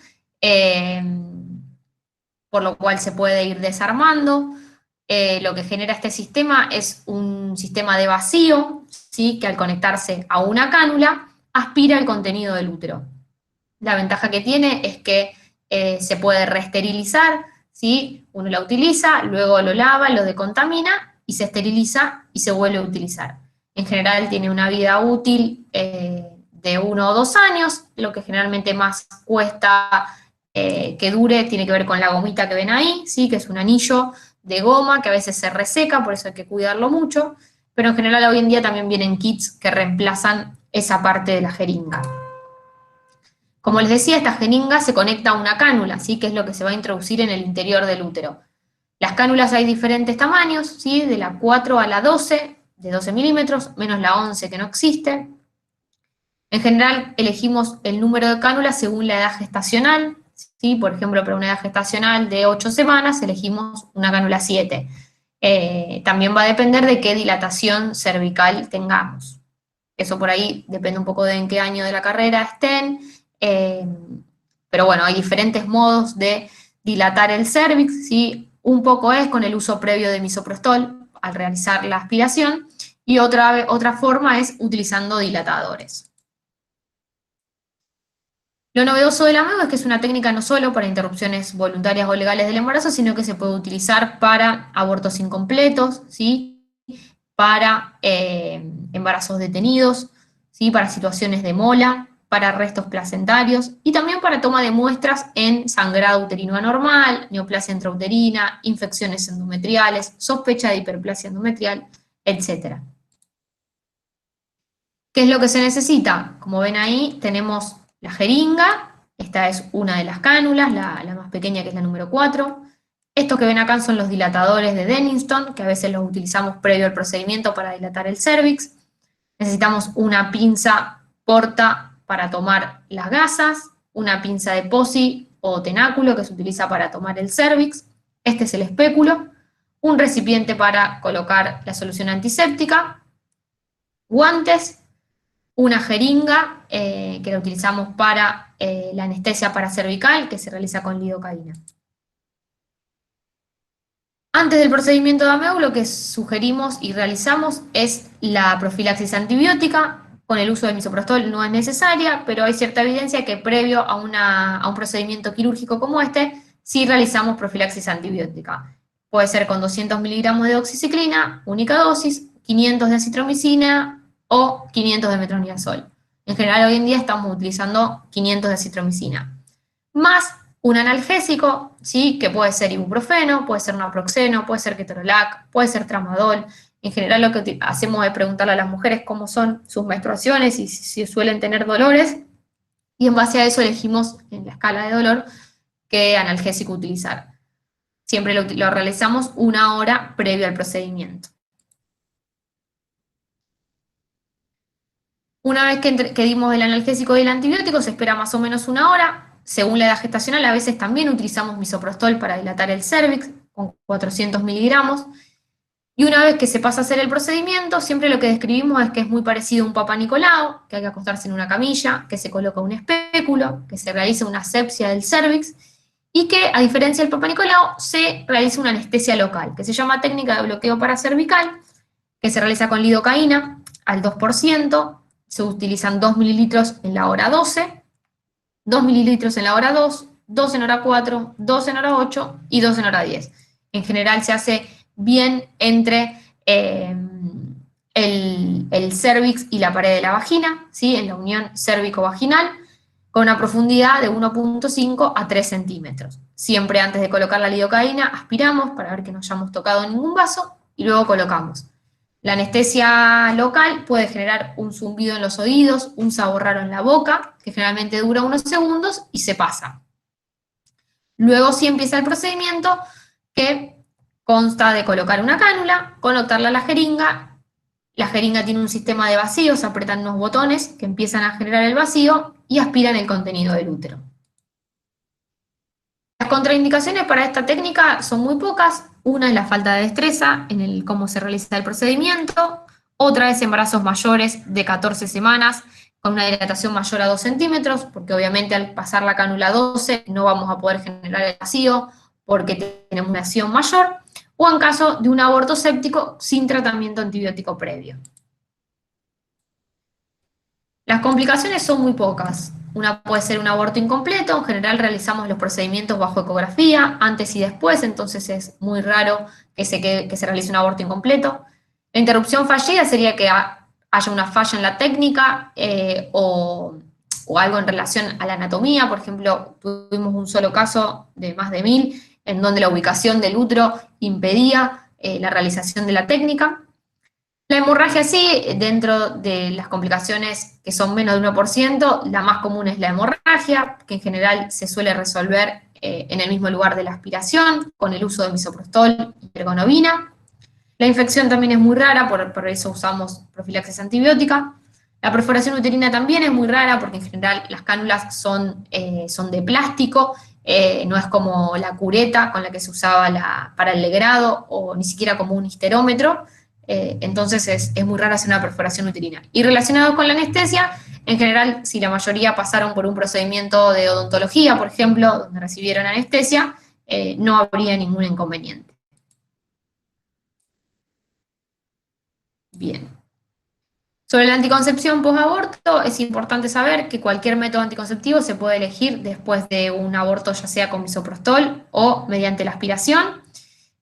por lo cual se puede ir desarmando. Lo que genera este sistema es un sistema de vacío, ¿sí? Que al conectarse a una cánula aspira el contenido del útero. La ventaja que tiene es que se puede reesterilizar, ¿sí? uno la utiliza, luego lo lava, lo decontamina y se esteriliza y se vuelve a utilizar. En general tiene una vida útil de 1 o 2 años, lo que generalmente más cuesta que dure tiene que ver con la gomita que ven ahí, ¿sí? Que es un anillo de goma que a veces se reseca, por eso hay que cuidarlo mucho, pero en general hoy en día también vienen kits que reemplazan esa parte de la jeringa. Como les decía, esta jeringa se conecta a una cánula, ¿sí? Que es lo que se va a introducir en el interior del útero. Las cánulas hay diferentes tamaños, ¿sí? De la 4 a la 12, de 12 milímetros, menos la 11 que no existe. En general elegimos el número de cánulas según la edad gestacional, ¿sí? Por ejemplo, para una edad gestacional de 8 semanas elegimos una cánula 7. También va a depender de qué dilatación cervical tengamos. Eso por ahí depende un poco de en qué año de la carrera estén, pero bueno, hay diferentes modos de dilatar el cérvix, ¿sí? Un poco es con el uso previo de misoprostol al realizar la aspiración, y otra forma es utilizando dilatadores. Lo novedoso del AMEO es que es una técnica no solo para interrupciones voluntarias o legales del embarazo, sino que se puede utilizar para abortos incompletos, ¿sí? Para embarazos detenidos, ¿sí? Para situaciones de mola, para restos placentarios y también para toma de muestras en sangrado uterino anormal, neoplasia intrauterina, infecciones endometriales, sospecha de hiperplasia endometrial, etc. ¿Qué es lo que se necesita? Como ven ahí, tenemos la jeringa, esta es una de las cánulas, la más pequeña que es la número 4. Estos que ven acá son los dilatadores de Denniston, que a veces los utilizamos previo al procedimiento para dilatar el cérvix. Necesitamos una pinza porta para tomar las gasas, una pinza de POSI o tenáculo que se utiliza para tomar el cérvix. Este es el espéculo, un recipiente para colocar la solución antiséptica, guantes, una jeringa que la utilizamos para la anestesia paracervical que se realiza con lidocaína. Antes del procedimiento de AMEU, lo que sugerimos y realizamos es la profilaxis antibiótica. Con el uso del misoprostol no es necesaria, pero hay cierta evidencia que previo a un procedimiento quirúrgico como este, sí realizamos profilaxis antibiótica. Puede ser con 200 miligramos de oxiciclina, única dosis, 500 de acitromicina o 500 de metronidazol. En general, hoy en día estamos utilizando 500 de acitromicina. Más un analgésico, ¿sí? Que puede ser ibuprofeno, puede ser naproxeno, puede ser ketorolac, puede ser tramadol. En general lo que hacemos es preguntarle a las mujeres cómo son sus menstruaciones y si suelen tener dolores, y en base a eso elegimos en la escala de dolor qué analgésico utilizar. Siempre lo realizamos 1 hora previo al procedimiento. Una vez que dimos el analgésico y el antibiótico, se espera más o menos 1 hora. Según la edad gestacional, a veces también utilizamos misoprostol para dilatar el cérvix, con 400 miligramos. Y una vez que se pasa a hacer el procedimiento, siempre lo que describimos es que es muy parecido a un Papa Nicolau, que hay que acostarse en una camilla, que se coloca un espéculo, que se realiza una asepsia del cérvix, y que, a diferencia del Papa Nicolau, se realiza una anestesia local, que se llama técnica de bloqueo paracervical, que se realiza con lidocaína al 2%, se utilizan 2 mililitros en la hora 12, 2 mililitros en la hora 2, 2 en hora 4, 2 en hora 8 y 2 en hora 10. En general se hace bien entre el cérvix y la pared de la vagina, ¿sí? En la unión cérvico-vaginal, con una profundidad de 1.5 a 3 centímetros. Siempre antes de colocar la lidocaína aspiramos para ver que no hayamos tocado ningún vaso y luego colocamos. La anestesia local puede generar un zumbido en los oídos, un sabor raro en la boca, que generalmente dura unos segundos y se pasa. Luego sí empieza el procedimiento, que consta de colocar una cánula, conectarla a la jeringa. La jeringa tiene un sistema de vacío, se apretan unos botones que empiezan a generar el vacío y aspiran el contenido del útero. Las contraindicaciones para esta técnica son muy pocas. Una es la falta de destreza en el cómo se realiza el procedimiento. Otra es embarazos mayores de 14 semanas con una dilatación mayor a 2 centímetros, porque obviamente al pasar la cánula 12 no vamos a poder generar el vacío porque tenemos una acción mayor. O en caso de un aborto séptico sin tratamiento antibiótico previo. Las complicaciones son muy pocas. Una puede ser un aborto incompleto, en general realizamos los procedimientos bajo ecografía, antes y después, entonces es muy raro que se realice un aborto incompleto. La interrupción fallida sería que haya una falla en la técnica o algo en relación a la anatomía. Por ejemplo, tuvimos un solo caso de más de 1000 en donde la ubicación del útero impedía la realización de la técnica. La hemorragia sí, dentro de las complicaciones que son menos de 1%, la más común es la hemorragia, que en general se suele resolver en el mismo lugar de la aspiración, con el uso de misoprostol y ergonovina. La infección también es muy rara, por eso usamos profilaxis antibiótica. La perforación uterina también es muy rara, porque en general las cánulas son de plástico, no es como la cureta con la que se usaba para el legrado, o ni siquiera como un histerómetro. Entonces es muy rara hacer una perforación uterina. Y relacionado con la anestesia, en general, si la mayoría pasaron por un procedimiento de odontología, por ejemplo, donde recibieron anestesia, no habría ningún inconveniente. Bien. Sobre la anticoncepción post-aborto, es importante saber que cualquier método anticonceptivo se puede elegir después de un aborto, ya sea con misoprostol o mediante la aspiración.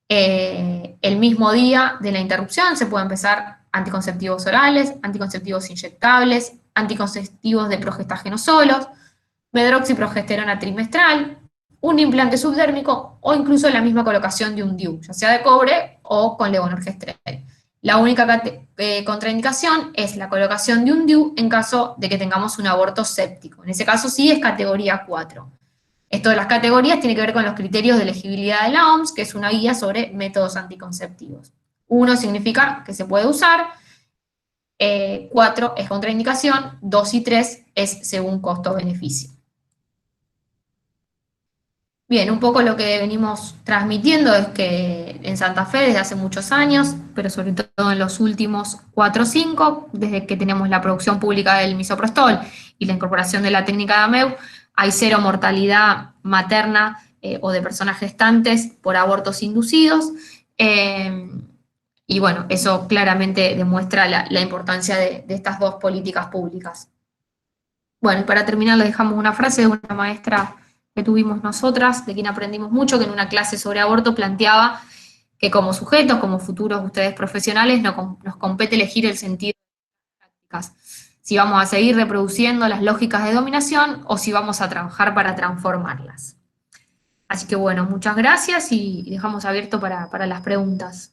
El mismo día de la interrupción se puede empezar anticonceptivos orales, anticonceptivos inyectables, anticonceptivos de progestágenos solos, medroxiprogesterona trimestral, un implante subdérmico o incluso la misma colocación de un DIU, ya sea de cobre o con levonorgestrel. La única contraindicación es la colocación de un DIU en caso de que tengamos un aborto séptico. En ese caso sí es categoría 4. Esto de las categorías tiene que ver con los criterios de elegibilidad de la OMS, que es una guía sobre métodos anticonceptivos. 1 significa que se puede usar, 4 es contraindicación, 2 y 3 es según costo-beneficio. Bien, un poco lo que venimos transmitiendo es que en Santa Fe desde hace muchos años, pero sobre todo en los últimos 4 o 5, desde que tenemos la producción pública del misoprostol y la incorporación de la técnica de AMEU, hay 0 mortalidad materna o de personas gestantes por abortos inducidos. Y bueno, eso claramente demuestra la importancia de estas dos políticas públicas. Bueno, y para terminar les dejamos una frase de una maestra que tuvimos nosotras, de quien aprendimos mucho, que en una clase sobre aborto planteaba que como sujetos, como futuros ustedes profesionales, nos compete elegir el sentido de las prácticas. Si vamos a seguir reproduciendo las lógicas de dominación o si vamos a trabajar para transformarlas. Así que bueno, muchas gracias y dejamos abierto para las preguntas.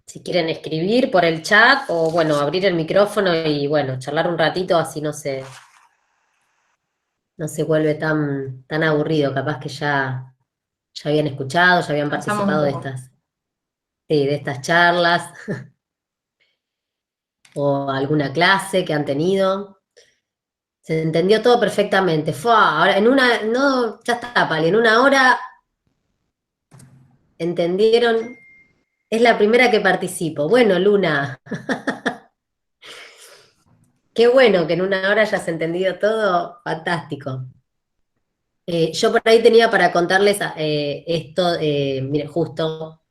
Si quieren escribir por el chat o, bueno, abrir el micrófono y, bueno, charlar un ratito, así no se vuelve tan aburrido. Capaz que ya habían escuchado, ya habían participado de estas charlas o alguna clase que han tenido. Se entendió todo perfectamente. Ahora, ya está, Pali, en 1 hora entendieron. Es la primera que participo. Bueno, Luna. Qué bueno que en 1 hora hayas entendido todo. Fantástico. Yo por ahí tenía para contarles esto, miren, justo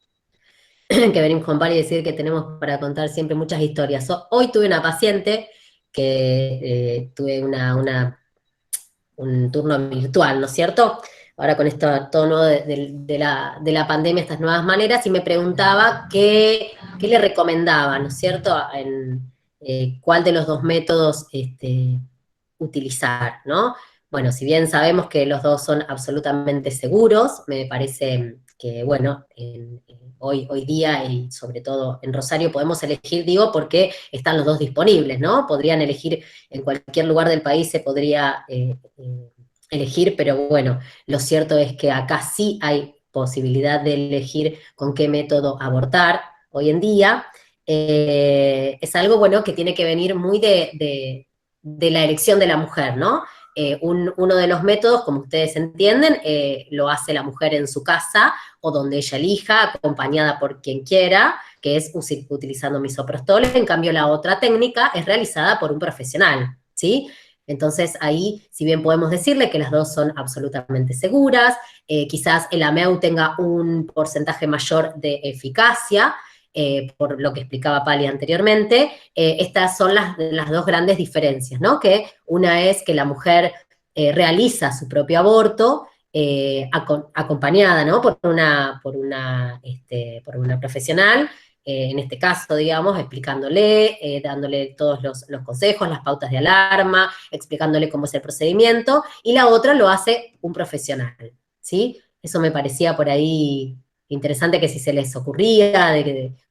que venimos con Pali y decir que tenemos para contar siempre muchas historias. Hoy tuve una paciente que tuve un turno virtual, ¿no es cierto? Ahora con esto todo nuevo de la pandemia, estas nuevas maneras, y me preguntaba qué le recomendaba, ¿no es cierto? Cuál de los 2 métodos utilizar, ¿no? Bueno, si bien sabemos que los 2 son absolutamente seguros, me parece que, bueno, hoy día y sobre todo en Rosario podemos elegir, digo, porque están los 2 disponibles, ¿no? Podrían elegir en cualquier lugar del país, se podría elegir, pero bueno, lo cierto es que acá sí hay posibilidad de elegir con qué método abortar hoy en día. Es algo, bueno, que tiene que venir muy de la elección de la mujer, ¿no? Uno de los métodos, como ustedes entienden, lo hace la mujer en su casa o donde ella elija, acompañada por quien quiera, que es utilizando misoprostol. En cambio, la otra técnica es realizada por un profesional, ¿sí? Entonces ahí, si bien podemos decirle que las dos son absolutamente seguras, quizás el AMEU tenga un porcentaje mayor de eficacia, por lo que explicaba Pali anteriormente, estas son las dos grandes diferencias, ¿no? Que una es que la mujer realiza su propio aborto, acompañada, ¿no? Por una profesional, en este caso, digamos, explicándole, dándole todos los consejos, las pautas de alarma, explicándole cómo es el procedimiento, y la otra lo hace un profesional, ¿sí? Eso me parecía por ahí interesante, que si se les ocurría,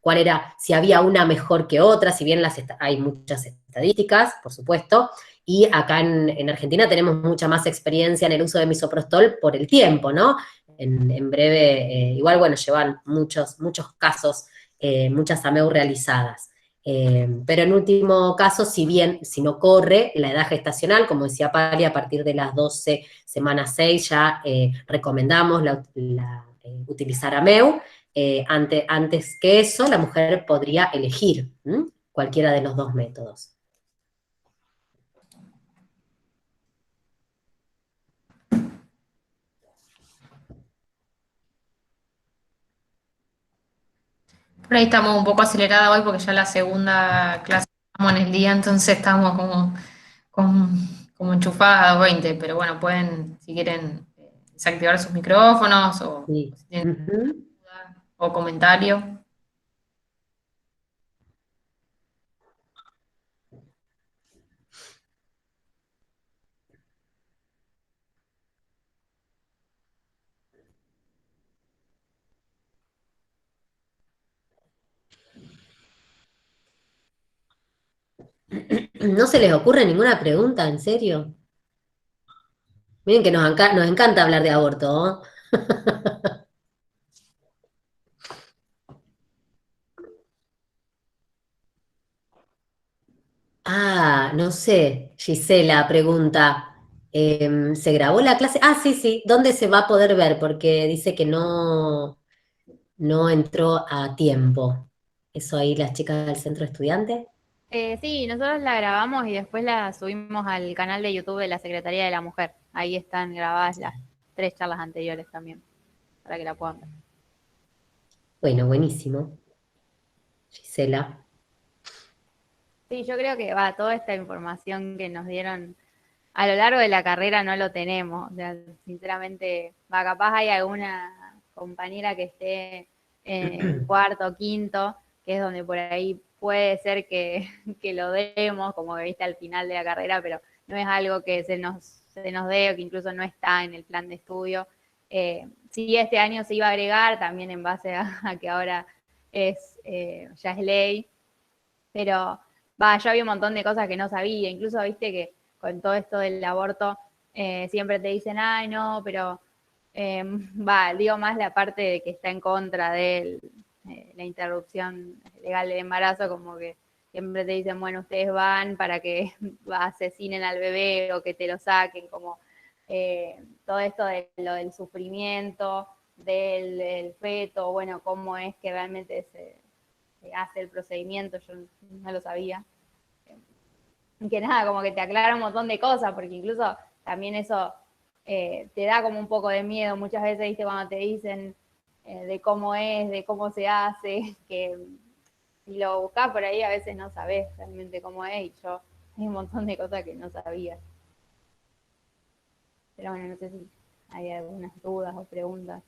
cuál era, si había una mejor que otra, si bien hay muchas estadísticas, por supuesto, y acá en Argentina tenemos mucha más experiencia en el uso de misoprostol por el tiempo, ¿no? En breve, igual, bueno, llevan muchos casos, muchas AMEU realizadas. Pero en último caso, si bien, si no corre la edad gestacional, como decía Pali, a partir de las 12 semanas 6 ya recomendamos utilizar AMEU. Antes que eso, la mujer podría elegir cualquiera de los dos métodos. Por ahí estamos un poco aceleradas hoy porque ya la segunda clase estamos en el día, entonces estamos como, como enchufadas a 20, pero bueno, pueden, si quieren, desactivar sus micrófonos Sí. o si tienen Ujú. duda o comentario. ¿No se les ocurre ninguna pregunta, en serio? Miren que nos encanta hablar de aborto, ¿no? Ah, no sé, Gisela pregunta, ¿se grabó la clase? Ah, sí, sí, ¿dónde se va a poder ver? Porque dice que no entró a tiempo. Eso ahí las chicas del centro estudiante. Sí, nosotros la grabamos y después la subimos al canal de YouTube de la Secretaría de la Mujer. Ahí están grabadas las 3 charlas anteriores también, para que la puedan ver. Bueno, buenísimo, Gisela. Sí, yo creo que va, toda esta información que nos dieron a lo largo de la carrera no lo tenemos. O sea, sinceramente, va, capaz hay alguna compañera que esté en cuarto o quinto, que es donde por ahí puede ser que lo demos, como que viste al final de la carrera, pero no es algo que se nos dé o que incluso no está en el plan de estudio. Sí, este año se iba a agregar también en base a que ahora ya es ley, pero va, yo había un montón de cosas que no sabía, incluso viste que con todo esto del aborto siempre te dicen, ay, no, pero va, digo más la parte de que está en contra de la interrupción legal del embarazo, como que siempre te dicen, bueno, ustedes van para que asesinen al bebé o que te lo saquen, como todo esto de lo del sufrimiento, del feto, bueno, cómo es que realmente se hace el procedimiento, yo no lo sabía. Que nada, como que te aclara un montón de cosas, porque incluso también eso te da como un poco de miedo muchas veces, viste, cuando te dicen de cómo es, de cómo se hace, que si lo buscas por ahí a veces no sabes realmente cómo es, y yo hay un montón de cosas que no sabía. Pero bueno, no sé si hay algunas dudas o preguntas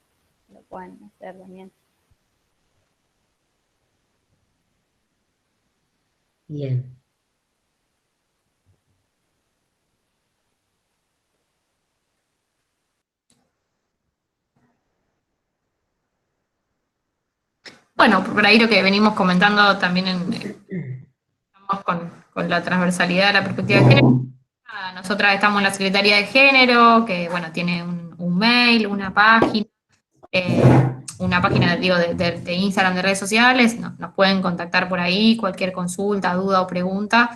que lo puedan hacer también. Bien. Bueno, por ahí lo que venimos comentando también estamos con la transversalidad de la perspectiva de género. Nosotras estamos en la Secretaría de Género, que bueno, tiene un mail, una página digo, de Instagram, de redes sociales, nos pueden contactar por ahí, cualquier consulta, duda o pregunta.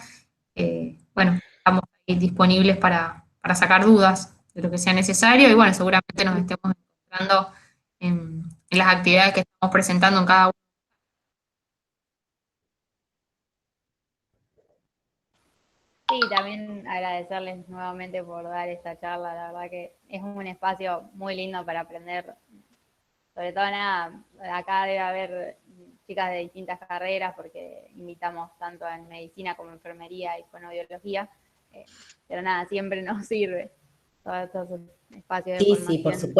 Bueno, estamos ahí disponibles para sacar dudas de lo que sea necesario y bueno, seguramente nos estemos encontrando en las actividades que estamos presentando en cada uno. Sí, también agradecerles nuevamente por dar esta charla, la verdad que es un espacio muy lindo para aprender, sobre todo nada, acá debe haber chicas de distintas carreras porque invitamos tanto en medicina como enfermería y fonoaudiología, pero nada, siempre nos sirve todos estos espacios de Sí, sí, formación.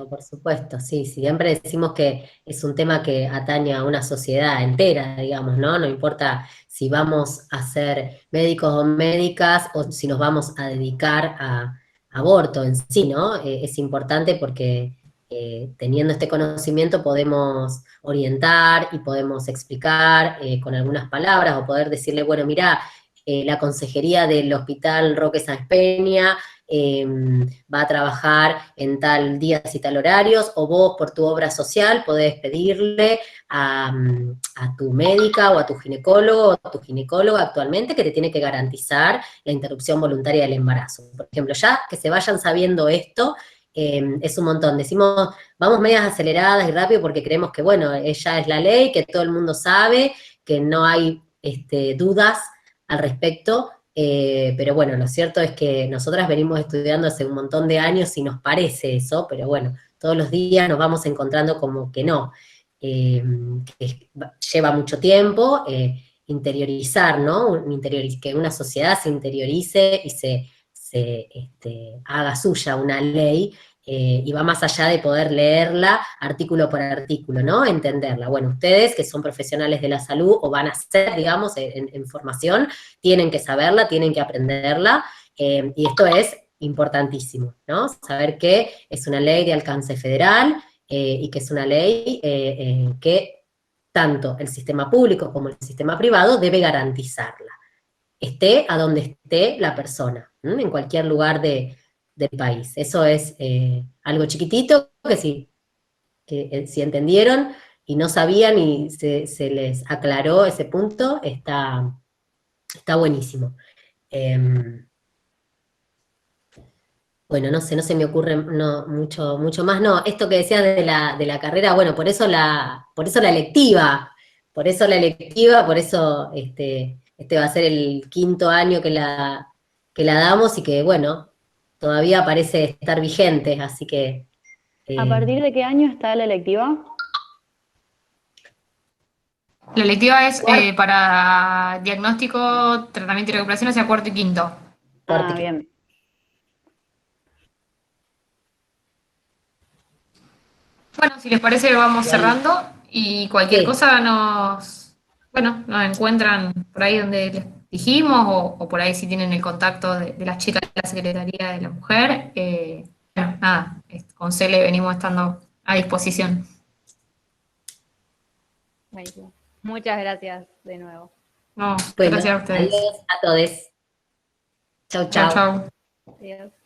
por supuesto, sí, sí. Siempre decimos que es un tema que atañe a una sociedad entera, digamos, ¿no? No importa si vamos a ser médicos o médicas o si nos vamos a dedicar a aborto en sí, ¿no? Es importante porque teniendo este conocimiento podemos orientar y podemos explicar con algunas palabras o poder decirle, bueno, mira, la consejería del Hospital Roque Sáenz Peña va a trabajar en tal días y tal horarios, o vos por tu obra social podés pedirle a tu médica o a tu ginecólogo o a tu ginecóloga actualmente que te tiene que garantizar la interrupción voluntaria del embarazo. Por ejemplo, ya que se vayan sabiendo esto, es un montón. Decimos, vamos medias aceleradas y rápido porque creemos que, bueno, ella es la ley, que todo el mundo sabe, que no hay dudas al respecto, pero bueno, lo cierto es que nosotras venimos estudiando hace un montón de años y nos parece eso, pero bueno, todos los días nos vamos encontrando como que no, que lleva mucho tiempo interiorizar, ¿no? Que una sociedad se interiorice y se haga suya una ley, y va más allá de poder leerla artículo por artículo, ¿no? Entenderla. Bueno, ustedes que son profesionales de la salud o van a ser, digamos, en formación, tienen que saberla, tienen que aprenderla, y esto es importantísimo, ¿no? Saber que es una ley de alcance federal y que es una ley que tanto el sistema público como el sistema privado debe garantizarla, esté a donde esté la persona, en cualquier lugar del país. Eso es algo chiquitito que si entendieron y no sabían y se les aclaró ese punto, está buenísimo. Bueno, no se me ocurre mucho más. No, esto que decías de la carrera, bueno, por eso la electiva, por eso este va a ser el quinto año que la damos y que, bueno, todavía parece estar vigente, así que ¿A partir de qué año está la electiva? La electiva es cuarto, para diagnóstico, tratamiento y recuperación hacia cuarto y quinto. Ah, cuarto. bien. Bueno, si les parece, vamos Igual, cerrando y cualquier sí, cosa nos encuentran por ahí donde les dijimos o por ahí si tienen el contacto de las chicas de la Secretaría de la Mujer. Bueno, nada, con Cele venimos estando a disposición. Buenísimo. Muchas gracias de nuevo. No, bueno, gracias a ustedes. adiós a todos. Chau, Chau, chau. chau. Adiós.